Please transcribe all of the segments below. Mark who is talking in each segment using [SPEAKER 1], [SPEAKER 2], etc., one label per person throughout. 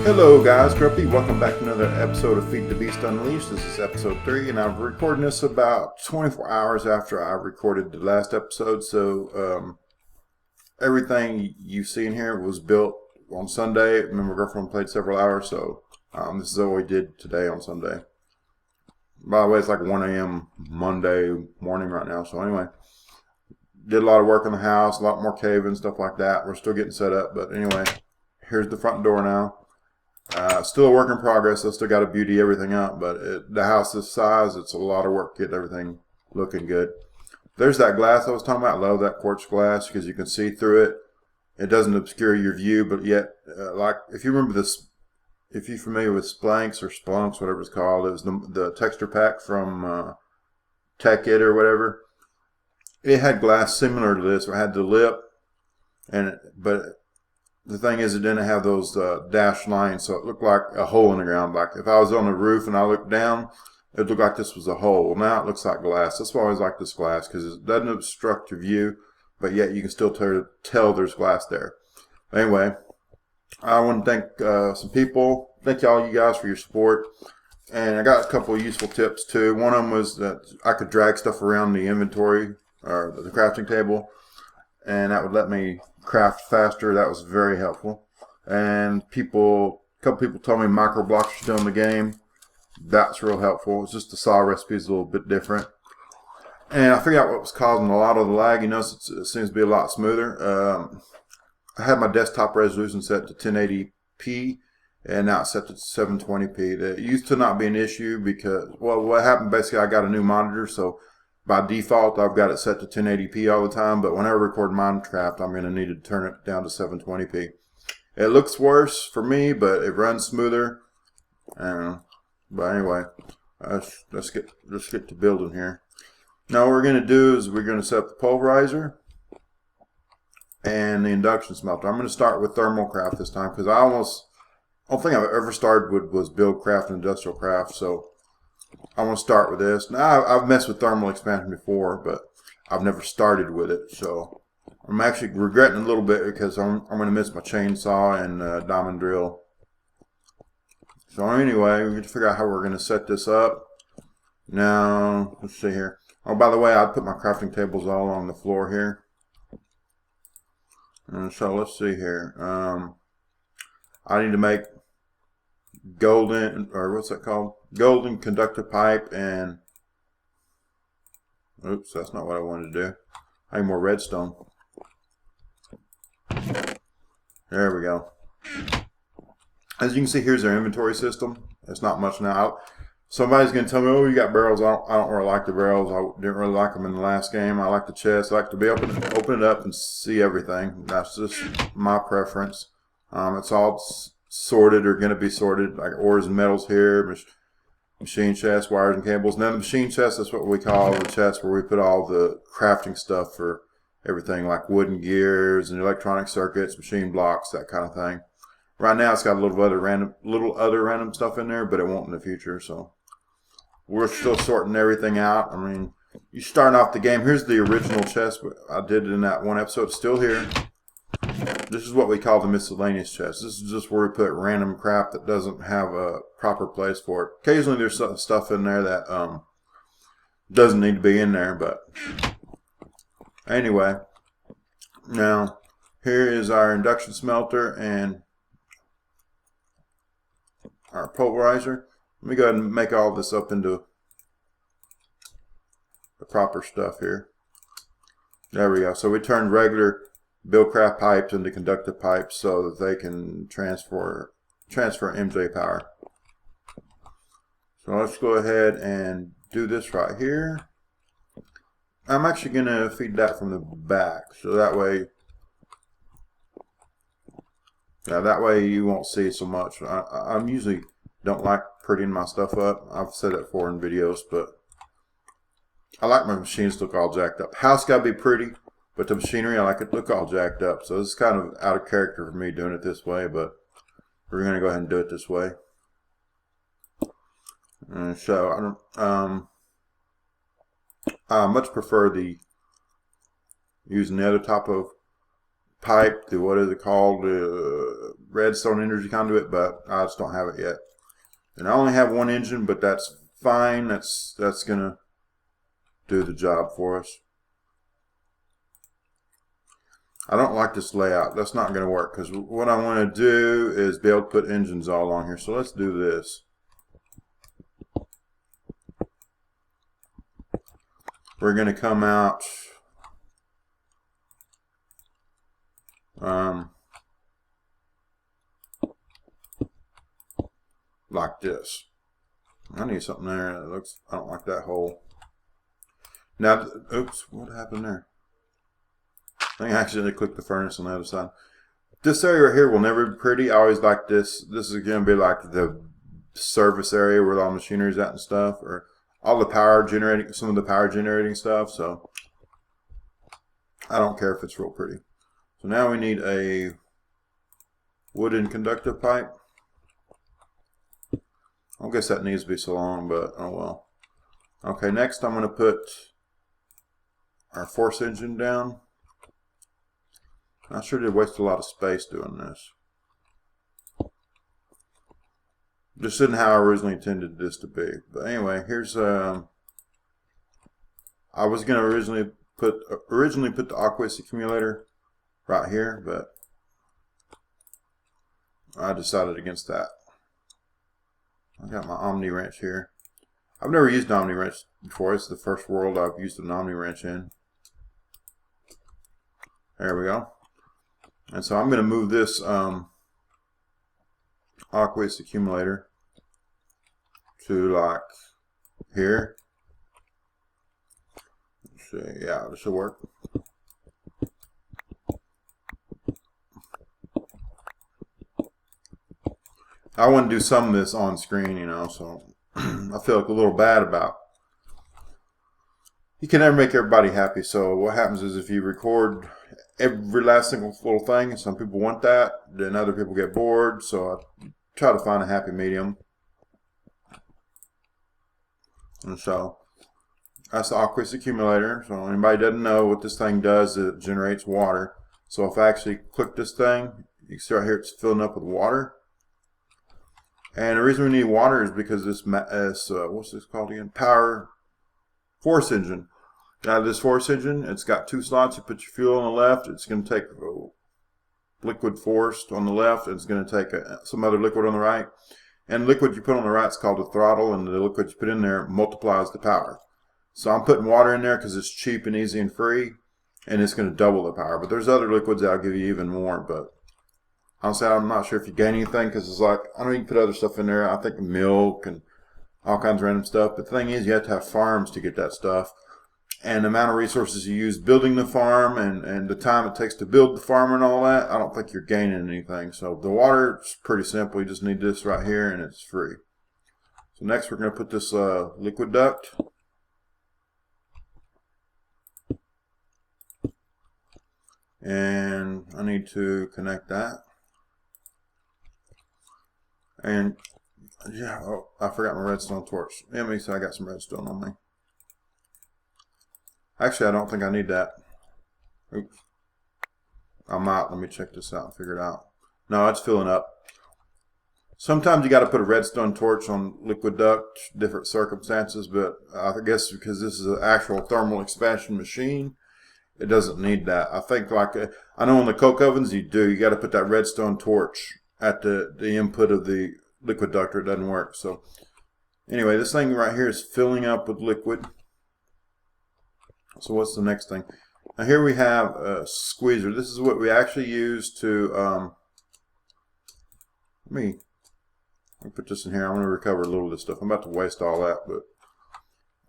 [SPEAKER 1] Hello guys, Grumpy. Welcome back to another episode of Feed the Beast Unleashed. This is episode 3 and I'm recording this about 24 hours after I recorded the last episode. So everything you see in here was built on Sunday. Me and my girlfriend played several hours, so this is what we did today on Sunday. By the way, it's like 1 a.m. Monday morning right now. So anyway, did a lot of work on the house, a lot more caving, stuff like that. We're still getting set up, but anyway, here's the front door now. Still a work in progress. I still got to beauty everything up, but the house this size, it's a lot of work to get everything looking good. There's that glass I was talking about. I love that quartz glass because you can see through it. It doesn't obscure your view, but yet, like if you remember this, if you're familiar with Splanks or Splunks, whatever it's called, it was the texture pack from Tech It or whatever. It had glass similar to this. It had the lip, but the thing is, it didn't have those dashed lines, so it looked like a hole in the ground. Like if I was on the roof and I looked down, it looked like this was a hole. Now it looks like glass. That's why I always like this glass, because it doesn't obstruct your view, but yet you can still tell there's glass there. Anyway, I want to thank some people. Thank all you guys for your support. And I got a couple of useful tips too. One of them was that I could drag stuff around the inventory or the crafting table, and that would let me craft faster. That was very helpful. And a couple people told me micro blocks are still in the game. That's real helpful. It's just the saw recipe is a little bit different. And I figured out what was causing a lot of the lag. You notice it seems to be a lot smoother. I had my desktop resolution set to 1080p, and now it's set to 720p. That used to not be an issue because, well, what happened basically, I got a new monitor, so by default, I've got it set to 1080p all the time, but whenever I record Minecraft, I'm going to need to turn it down to 720p. It looks worse for me, but it runs smoother. But anyway, let's get to building here. Now what we're going to do is we're going to set up the pulverizer and the induction smelter. I'm going to start with thermal craft this time because I don't think I've ever started with build craft and industrial craft, so I want to start with this. Now, I've messed with thermal expansion before, but I've never started with it. So I'm actually regretting a little bit because I'm going to miss my chainsaw and diamond drill. So anyway, we get to figure out how we're going to set this up. Now, let's see here. Oh, by the way, I put my crafting tables all on the floor here. And so let's see here. I need to make golden, or what's that called? Golden conductive pipe and, oops, that's not what I wanted to do. I need more redstone. There we go. As you can see, here's our inventory system. It's not much now. Somebody's going to tell me, oh, you got barrels. I don't really like the barrels. I didn't really like them in the last game. I like the chest. I like to be able to open it up and see everything. That's just my preference. It's all sorted or going to be sorted, like ores and metals here, machine chest, wires and cables. Now the machine chest, that's what we call the chest where we put all the crafting stuff for everything, like wooden gears and electronic circuits, machine blocks, that kind of thing. Right now it's got a little other random stuff in there, but it won't in the future. So we're still sorting everything out. I mean, you starting off the game. Here's the original chest I did in that one episode. It's still here. This is what we call the miscellaneous chest. This is just where we put random crap that doesn't have a proper place for it. Occasionally there's some stuff in there that doesn't need to be in there, but anyway. Now, here is our induction smelter and our pulverizer. Let me go ahead and make all this up into the proper stuff here. There we go. So we turned regular buildcraft pipes into conductive pipes so that they can transfer MJ power. So let's go ahead and do this right here. I'm actually going to feed that from the back, so that way you won't see so much. I usually don't like prettying my stuff up. I've said that before in videos, but I like my machines to look all jacked up. House got to be pretty, but the machinery, I like it to look all jacked up. So this is kind of out of character for me doing it this way, but we're going to go ahead and do it this way. And so I much prefer using the other type of pipe, the what is it called, the redstone energy conduit, but I just don't have it yet. And I only have one engine, but that's fine. That's gonna do the job for us. I don't like this layout. That's not going to work, because what I want to do is be able to put engines all along here. So let's do this. We're going to come out like this. I need something there that looks, I don't like that hole. Now, oops, what happened there? I think I accidentally clicked the furnace on the other side. This area right here will never be pretty. I always like this. This is going to be like the service area where all the machinery is at and stuff, or all the power generating, some of the power generating stuff. So I don't care if it's real pretty. So now we need a wooden conductive pipe. I guess that needs to be so long, but oh well. Okay, next I'm going to put our force engine down. I sure did waste a lot of space doing this. This isn't how I originally intended this to be. But anyway, here's I was going to originally put the aqueous accumulator right here, but I decided against that. I got my Omni wrench here. I've never used an Omni wrench before. It's the first world I've used an Omni wrench in. There we go. And so I'm going to move this aqueous accumulator to like here. Let's see, yeah, this should work. I want to do some of this on screen, you know, so I feel like a little bad about. You can never make everybody happy, so what happens is if you record every last single little thing, and some people want that, then other people get bored, so I try to find a happy medium. And so that's the aqueous accumulator. So anybody doesn't know what this thing does, it generates water. So if I actually click this thing, you can see right here it's filling up with water. And the reason we need water is because this what's this called again? Force engine. Now this force engine, it's got two slots. You put your fuel on the left. It's going to take liquid forced on the left. And it's going to take some other liquid on the right. And the liquid you put on the right is called the throttle. And the liquid you put in there multiplies the power. So I'm putting water in there because it's cheap and easy and free. And it's going to double the power. But there's other liquids that'll give you even more. But honestly, I'm not sure if you gain anything because it's like, I know you can put other stuff in there. I think milk and all kinds of random stuff. But the thing is, you have to have farms to get that stuff. And the amount of resources you use building the farm and the time it takes to build the farm and all that, I don't think you're gaining anything. So the water is pretty simple. You just need this right here and it's free. So next we're going to put this liquid duct. And I need to connect that. And yeah, oh, I forgot my redstone torch. Let me see, I got some redstone on me. Actually, I don't think I need that. Oops. I might. Let me check this out and figure it out. No, it's filling up. Sometimes you got to put a redstone torch on liquid duct, different circumstances, but I guess because this is an actual thermal expansion machine, it doesn't need that. I think like, I know in the coke ovens you do. You got to put that redstone torch at the input of the liquid duct or it doesn't work. So anyway, this thing right here is filling up with liquid. So what's the next thing? Now here we have a squeezer. This is what we actually use to, let me put this in here. I'm going to recover a little of this stuff. I'm about to waste all that, but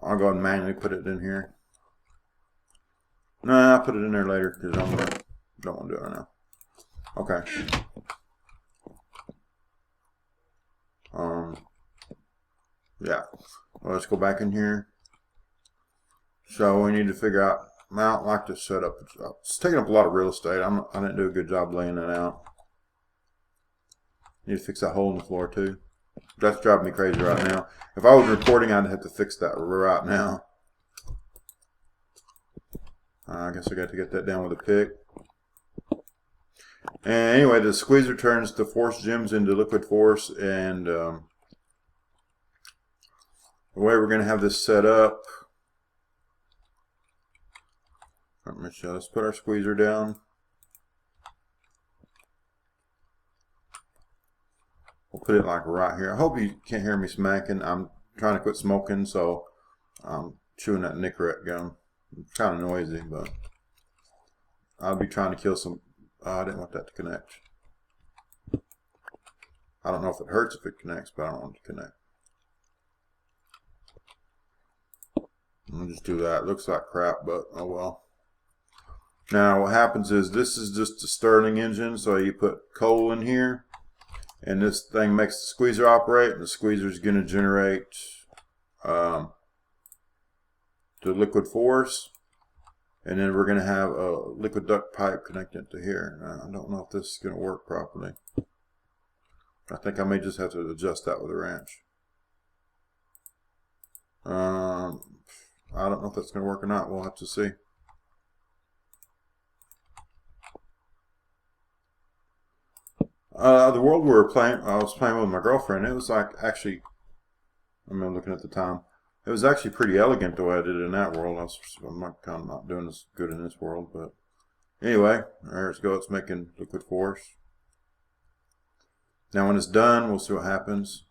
[SPEAKER 1] I'll go ahead and manually put it in here. No, I'll put it in there later because I don't want to do it right now. Okay. Yeah. Well, let's go back in here. So we need to figure out, I don't like this setup. It's taking up a lot of real estate. I didn't do a good job laying it out. Need to fix that hole in the floor too. That's driving me crazy right now. If I was recording, I'd have to fix that right now. I guess I got to get that down with a pick. And anyway, the squeezer turns the force gems into liquid force, and the way we're going to have this set up, let's put our squeezer down. We'll put it like right here. I hope you can't hear me smacking. I'm trying to quit smoking, so I'm chewing that Nicorette gum. It's kind of noisy, but I'll be trying to kill some. I didn't want that to connect. I don't know if it hurts if it connects, but I don't want it to connect. I'll just do that. It looks like crap, but oh well. Now what happens is this is just a Stirling engine, so you put coal in here, and this thing makes the squeezer operate, and the squeezer is going to generate the liquid force, and then we're going to have a liquid duct pipe connected to here. Now, I don't know if this is going to work properly. I think I may just have to adjust that with a wrench. I don't know if that's going to work or not. We'll have to see. The world we were playing, I was playing with my girlfriend. It was like actually, I'm looking at the time. It was actually pretty elegant the way I did it in that world. I'm kind of not doing as good in this world, but anyway, there it goes. It's making liquid force. Now when it's done, we'll see what happens.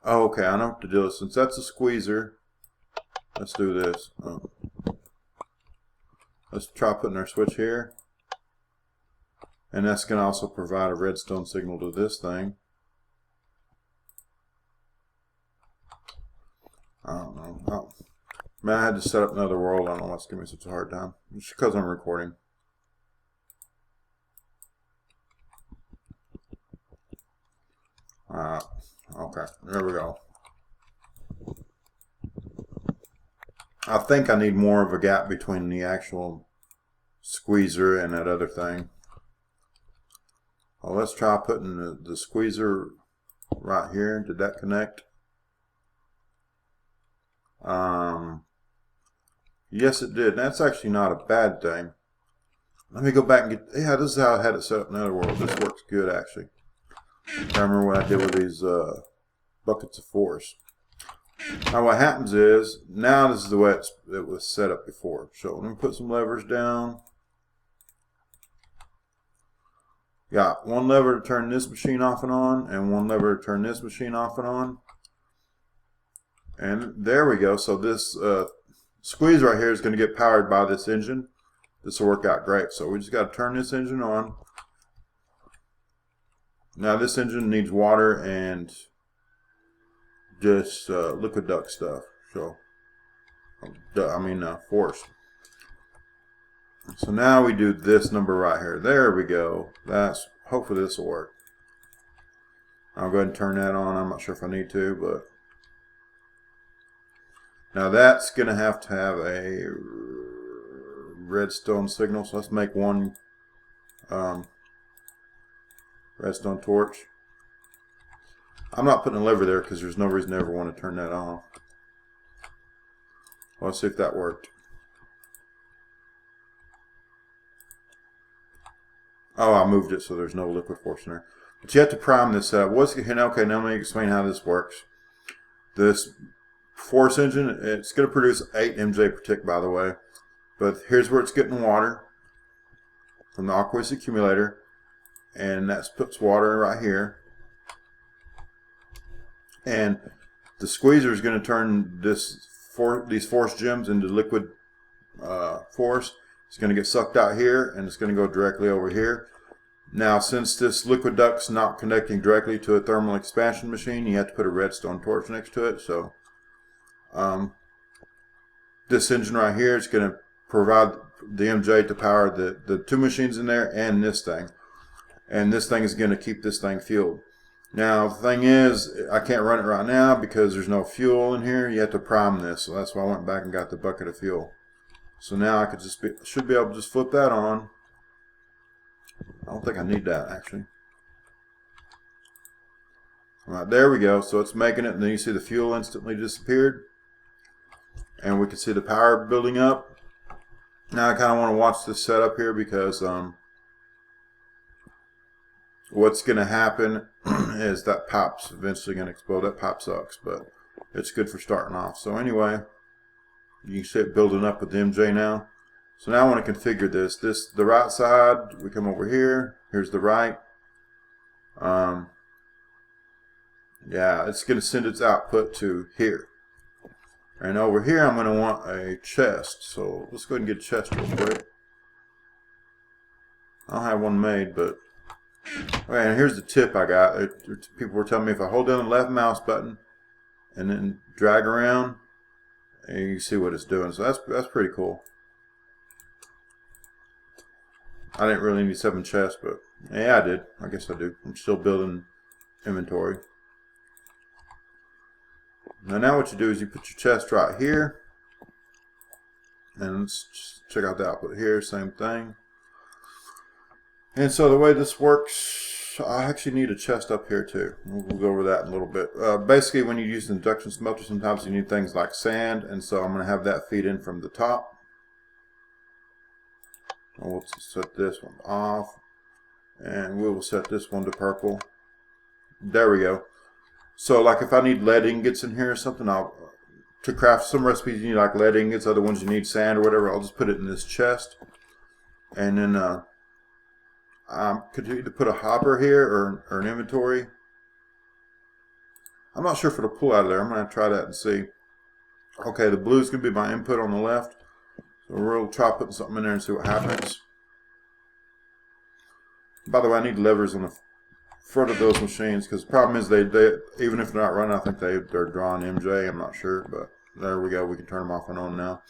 [SPEAKER 1] Oh, okay, I know what to do. Since that's a squeezer, let's do this. Let's try putting our switch here. And that's going to also provide a redstone signal to this thing. I don't know. Oh, man, I had to set up another world. I don't know what's giving me such a hard time. It's because I'm recording. Okay, there we go. I think I need more of a gap between the actual squeezer and that other thing. Well, let's try putting the squeezer right here. Did that connect? Yes, it did. That's actually not a bad thing. Let me go back and get. Yeah, this is how I had it set up in another world. This works good, actually. I remember what I did with these buckets of force. Now, what happens is, now this is the way it was set up before. So, let me put some levers down. Got one lever to turn this machine off and on, and one lever to turn this machine off and on. And there we go. So this squeeze right here is going to get powered by this engine. This will work out great. So we just got to turn this engine on. Now this engine needs water and just liquid duct stuff. So force. So now we do this number right here. There we go. Hopefully this will work. I'll go ahead and turn that on. I'm not sure if I need to, but now that's going to have a redstone signal. So let's make one redstone torch. I'm not putting a lever there because there's no reason to ever want to turn that off. Let's see if that worked. Oh, I moved it so there's no liquid force in there. But you have to prime this up. Okay, now let me explain how this works. This force engine, it's going to produce 8 MJ per tick, by the way. But here's where it's getting water from the aqueous accumulator. And that puts water right here. And the squeezer is going to turn these force gems into liquid force. It's going to get sucked out here, and it's going to go directly over here. Now, since this liquid duct's not connecting directly to a thermal expansion machine, you have to put a redstone torch next to it. So, this engine right here is going to provide the MJ to power the 2 machines in there and this thing. And this thing is going to keep this thing fueled. Now, the thing is, I can't run it right now because there's no fuel in here. You have to prime this, so that's why I went back and got the bucket of fuel. So now I should be able to just flip that on. I don't think I need that, actually. All right, there we go. So it's making it, and then you see the fuel instantly disappeared. And we can see the power building up. Now I kind of want to watch this setup here because what's going to happen is that pipe's eventually going to explode. That pipe sucks, but it's good for starting off. So anyway, you can see it building up with the MJ now. So now I want to configure this. The right side, we come over here. Here's the right. Yeah, it's going to send its output to here. And over here, I'm going to want a chest. So let's go ahead and get a chest real quick. I don't have one made, but okay. And here's the tip I got. People were telling me if I hold down the left mouse button and then drag around, and you can see what it's doing. So that's pretty cool. I didn't really need 7 chests, but yeah, I did. I guess I do. I'm still building inventory. Now what you do is you put your chest right here, and let's just check out the output here. Same thing. And so the way this works, I actually need a chest up here too. We'll go over that in a little bit. Basically, when you use an induction smelter, sometimes you need things like sand, and so I'm going to have that feed in from the top. And we'll set this one off, and we will set this one to purple. There we go. So like if I need lead ingots in here or something, to craft some recipes you need like lead ingots, other ones you need sand or whatever, I'll just put it in this chest. And then could you either put a hopper here or an inventory? I'm not sure if it'll pull out of there. I'm going to try that and see. Okay, the blue is going to be my input on the left. So we'll try putting something in there and see what happens. By the way, I need levers on the front of those machines because the problem is they even if they're not running, I think they're drawing MJ. I'm not sure, but there we go. We can turn them off and on now.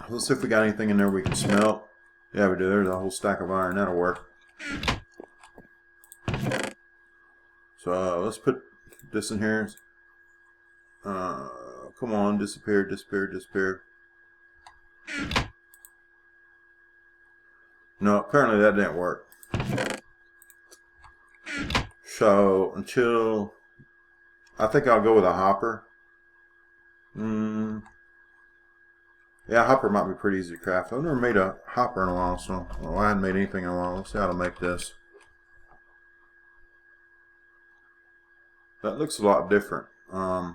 [SPEAKER 1] Let's see if we got anything in there we can smelt. Yeah, we do. There's a whole stack of iron. That'll work. So let's put this in here. Come on, disappear, disappear, disappear. No, apparently that didn't work. So until I think I'll go with a hopper. Yeah, hopper might be pretty easy to craft. I've never made a hopper in a while, so I hadn't made anything in a while. Let's see how to make this. That looks a lot different. I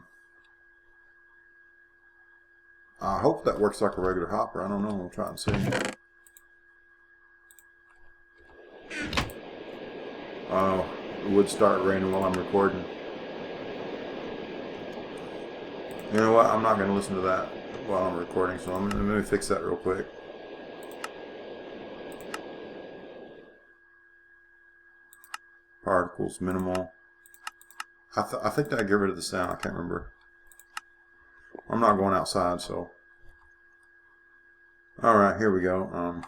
[SPEAKER 1] hope that works like a regular hopper. I don't know. We'll try and see. Oh, it would start raining while I'm recording. You know what? I'm not going to listen to that while I'm recording, so let me fix that real quick. Particles minimal. I think that I get rid of the sound. I can't remember. I'm not going outside, so. Alright, here we go.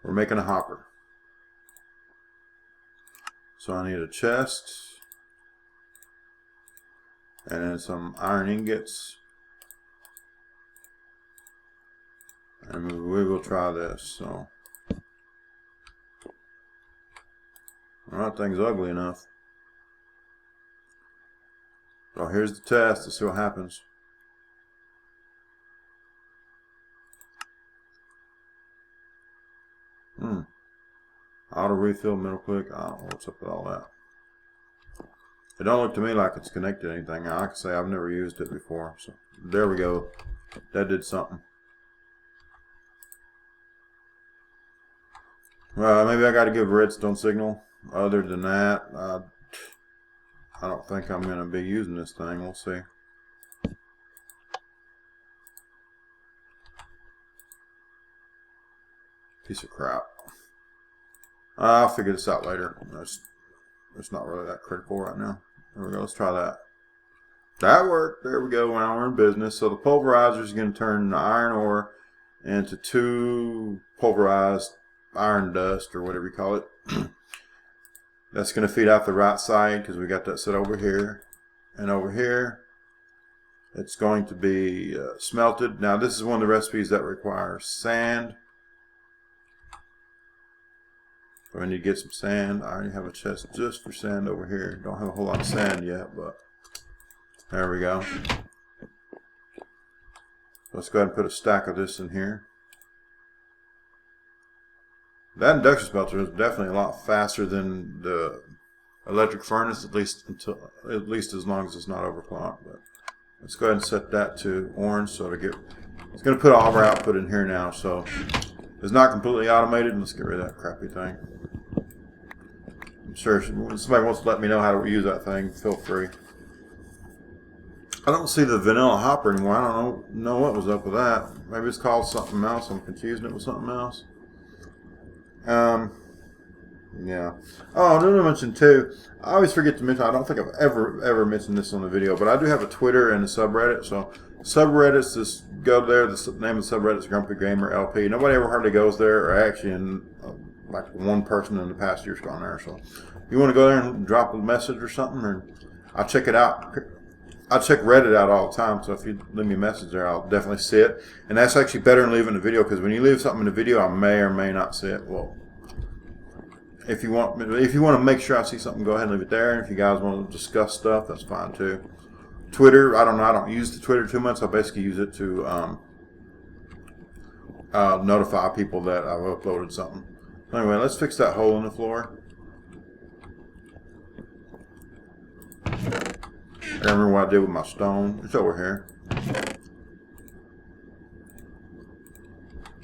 [SPEAKER 1] We're making a hopper. So I need a chest. And then some iron ingots. And we will try this. So. Well, that thing's ugly enough. So here's the test. Let's see what happens. Auto refill, middle click. I don't know what's up with all that. It don't look to me like it's connected to anything. I can say I've never used it before. So there we go. That did something. Maybe I got to give a redstone signal. Other than that, I don't think I'm going to be using this thing. We'll see. Piece of crap. I'll figure this out later. It's not really that critical right now. There we go. Let's try that. That worked. There we go. Now we're in business. So the pulverizer is going to turn the iron ore into 2 pulverized iron dust, or whatever you call it. That's going to feed out the right side because we got that set over here. And over here, it's going to be smelted. Now this is one of the recipes that requires sand. So I need to get some sand. I already have a chest just for sand over here. Don't have a whole lot of sand yet, but there we go. Let's go ahead and put a stack of this in here. That induction smelter is definitely a lot faster than the electric furnace, at least as long as it's not overclocked. But let's go ahead and set that to orange so to get. It's going to put all of our output in here now, so it's not completely automated. Let's get rid of that crappy thing. I'm sure if somebody wants to let me know how to use that thing, feel free. I don't see the vanilla hopper anymore. I don't know what was up with that. Maybe it's called something else. I'm confusing it with something else. Yeah. Oh, I didn't mention too. I always forget to mention. I don't think I've ever mentioned this on the video, but I do have a Twitter and a subreddit. So subreddits, just go there. The name of the subreddit is GrumpyGamerLP. Nobody ever hardly goes there, or actually, like one person in the past year's gone there. So you want to go there and drop a message or something, or I'll check it out. I check Reddit out all the time, so if you leave me a message there, I'll definitely see it. And that's actually better than leaving a video, because when you leave something in the video, I may or may not see it. Well, if you want to make sure I see something, go ahead and leave it there. And if you guys want to discuss stuff, that's fine too. Twitter, I don't know. I don't use the Twitter too much. I basically use it to notify people that I've uploaded something. Anyway, let's fix that hole in the floor. I remember what I did with my stone. It's over here.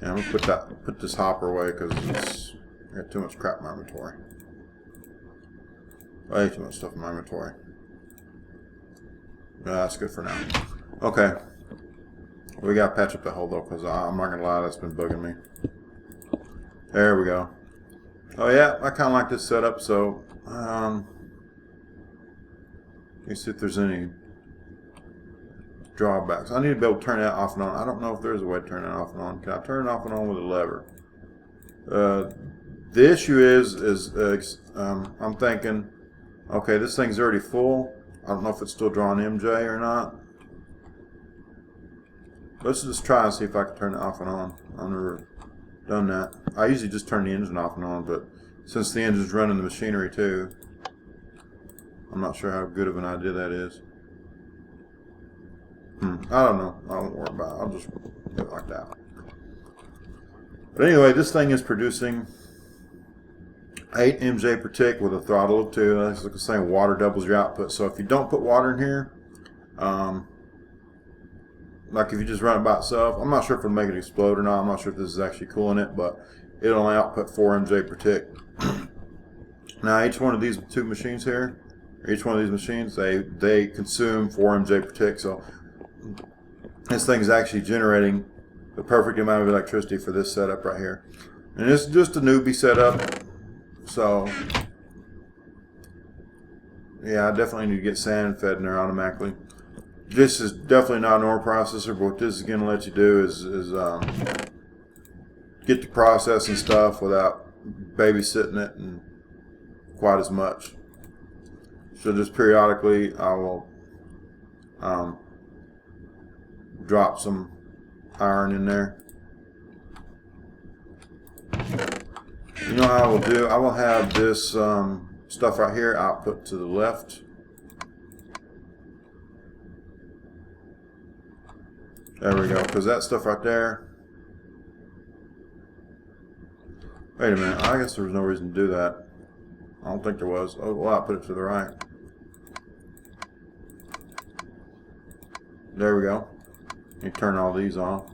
[SPEAKER 1] Yeah, I'm gonna put this hopper away because I got too much crap in my inventory. Way too much stuff in my inventory. Yeah, that's good for now. Okay. We gotta patch up that hole though, because I'm not gonna lie, that's been bugging me. There we go. Oh yeah, I kinda like this setup, so let me see if there's any drawbacks. I need to be able to turn that off and on. I don't know if there's a way to turn that off and on. Can I turn it off and on with a lever? The issue is I'm thinking, okay, this thing's already full. I don't know if it's still drawing MJ or not. Let's just try and see if I can turn it off and on. I've never done that. I usually just turn the engine off and on, but since the engine's running the machinery too, I'm not sure how good of an idea that is. I don't know. I won't worry about it. I'll just do it like that. But anyway, this thing is producing 8 MJ per tick with a throttle of 2. That's like saying water doubles your output. So if you don't put water in here, like if you just run it by itself, I'm not sure if it'll make it explode or not. I'm not sure if this is actually cooling it, but it'll only output 4 MJ per tick. Now each one of these 2 machines here, each one of these machines, they consume 4 MJ per tick. So this thing is actually generating the perfect amount of electricity for this setup right here. And it's just a newbie setup. So yeah, I definitely need to get sand fed in there automatically. This is definitely not an ore processor, but what this is going to let you do is get the processing stuff without babysitting it and quite as much. So just periodically I will drop some iron in there. You know how I will do? I will have this stuff right here output to the left. There we go, because that stuff right there. Wait a minute, I guess there was no reason to do that. I don't think there was. Oh, well, I'll put it to the right. There we go. You turn all these off.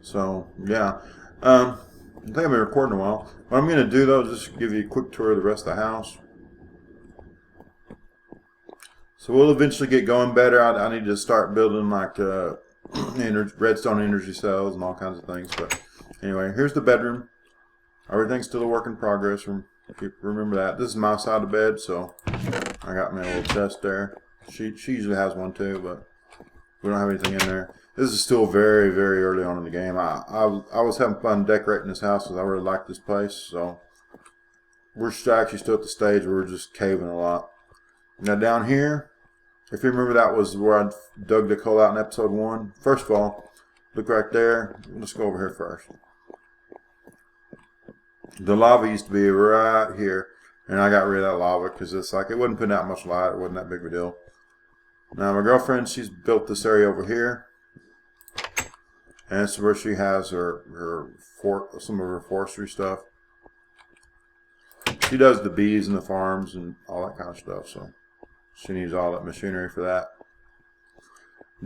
[SPEAKER 1] So, yeah. I think I've been recording a while. What I'm going to do, though, is just give you a quick tour of the rest of the house. So we'll eventually get going better. I need to start building like redstone energy cells and all kinds of things. But anyway, here's the bedroom. Everything's still a work in progress. Remember that. This is my side of the bed, so I got my little chest there. She usually has one too, but we don't have anything in there. This is still very, very early on in the game. I was having fun decorating this house because I really like this place. So we're actually still at the stage where we're just caving a lot. Now down here, if you remember, that was where I dug the coal out in episode 1. First of all, look right there. Let's go over here first. The lava used to be right here, and I got rid of that lava because it's like it wasn't putting out much light. It wasn't that big of a deal. Now my girlfriend, she's built this area over here. And this is where she has some of her forestry stuff. She does the bees and the farms and all that kind of stuff, so she needs all that machinery for that.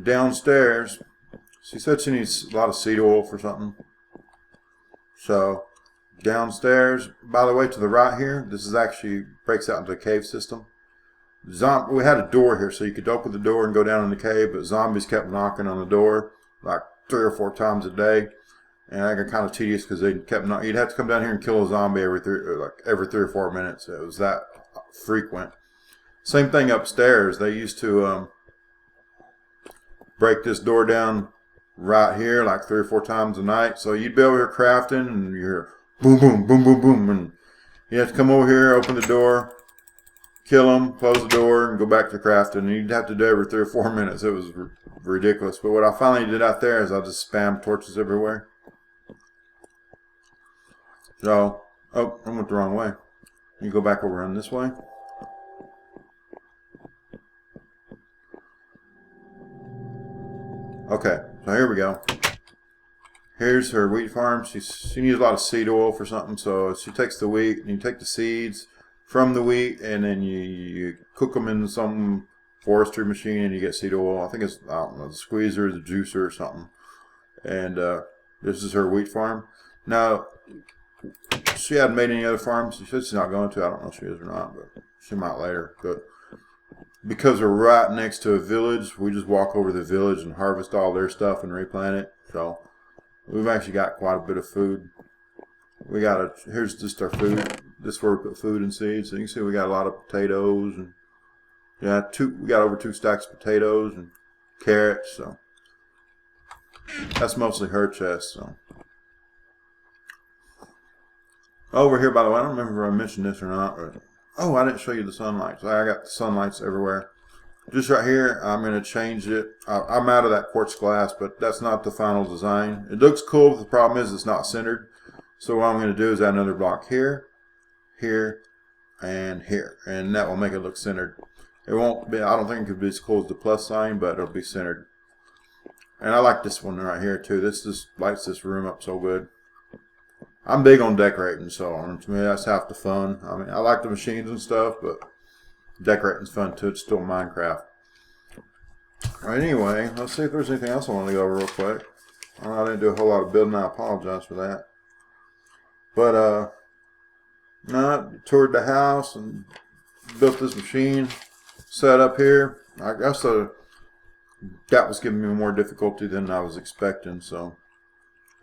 [SPEAKER 1] Downstairs, she said she needs a lot of seed oil for something. So downstairs, by the way, to the right here, this is actually breaks out into a cave system. We had a door here, so you could open the door and go down in the cave, but zombies kept knocking on the door like 3 or 4 times a day, and that got kind of tedious because they kept knocking. You'd have to come down here and kill a zombie every 3 or 4 minutes. It was that frequent. Same thing upstairs. They used to break this door down right here like 3 or 4 times a night. So you'd be over here crafting, and you hear boom, boom, boom, boom, boom, and you have to come over here, open the door, kill them, close the door, and go back to crafting. And you'd have to do it every 3 or 4 minutes. It was ridiculous. But what I finally did out there is I just spammed torches everywhere. So, oh, I went the wrong way. You go back over on this way. Okay, so here we go. Here's her wheat farm. She needs a lot of seed oil for something, so she takes the wheat and you take the seeds from the wheat, and then you cook them in some forestry machine, and you get seed oil. I think it's, I don't know, the squeezer, the juicer, or something. And this is her wheat farm. Now, she hadn't made any other farms. She said she's not going to. I don't know if she is or not, but she might later. But because we're right next to a village, we just walk over the village and harvest all their stuff and replant it. So we've actually got quite a bit of food. We got here's just our food. This is where we put food and seeds. So you can see we got a lot of potatoes, and yeah, we got over 2 stacks of potatoes and carrots. So that's mostly her chest. So over here, by the way, I don't remember if I mentioned this or not, but oh, I didn't show you the sunlights. I got the sunlights everywhere. Just right here, I'm going to change it. I'm out of that quartz glass, but that's not the final design. It looks cool, but the problem is it's not centered. So what I'm going to do is add another block here, here, and here. And that will make it look centered. It won't be, I don't think it could be as cool as the plus sign, but it'll be centered. And I like this one right here too. This just lights this room up so good. I'm big on decorating, so to me that's half the fun. I mean, I like the machines and stuff, but decorating's fun too. It's still Minecraft. Alright, anyway, let's see if there's anything else I want to go over real quick. I didn't do a whole lot of building. I apologize for that. But, no, toured the house and built this machine, set up here. I guess that was giving me more difficulty than I was expecting, so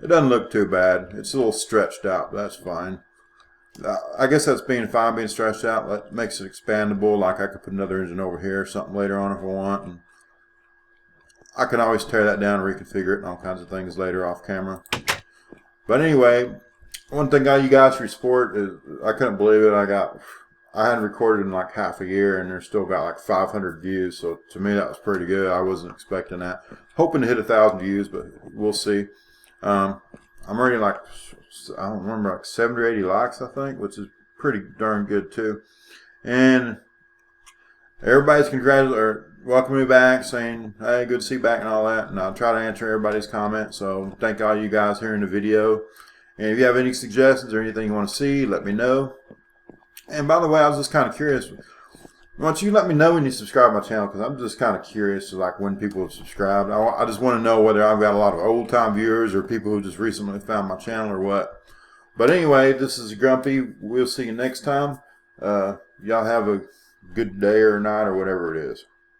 [SPEAKER 1] it doesn't look too bad. It's a little stretched out, but that's fine. I guess that's being fine, being stretched out. That makes it expandable. Like I could put another engine over here or something later on if I want. And I can always tear that down and reconfigure it and all kinds of things later off camera. But anyway, one thing you guys for your support is, I couldn't believe it. I hadn't recorded in like half a year, and there's still got like 500 views. So to me, that was pretty good. I wasn't expecting that. Hoping to hit 1,000 views, but we'll see. I'm already like, I don't remember, like 70 or 80 likes, I think, which is pretty darn good too. And everybody's welcoming me back, saying, hey, good to see you back and all that. And I'll try to answer everybody's comments. So thank all you guys here in the video. And if you have any suggestions or anything you want to see, let me know. And by the way, I was just kind of curious. Why don't you let me know when you subscribe to my channel, because I'm just kind of curious to like when people have subscribed. I just want to know whether I've got a lot of old time viewers or people who just recently found my channel or what. But anyway, this is Grumpy. We'll see you next time. Y'all have a good day or night or whatever it is.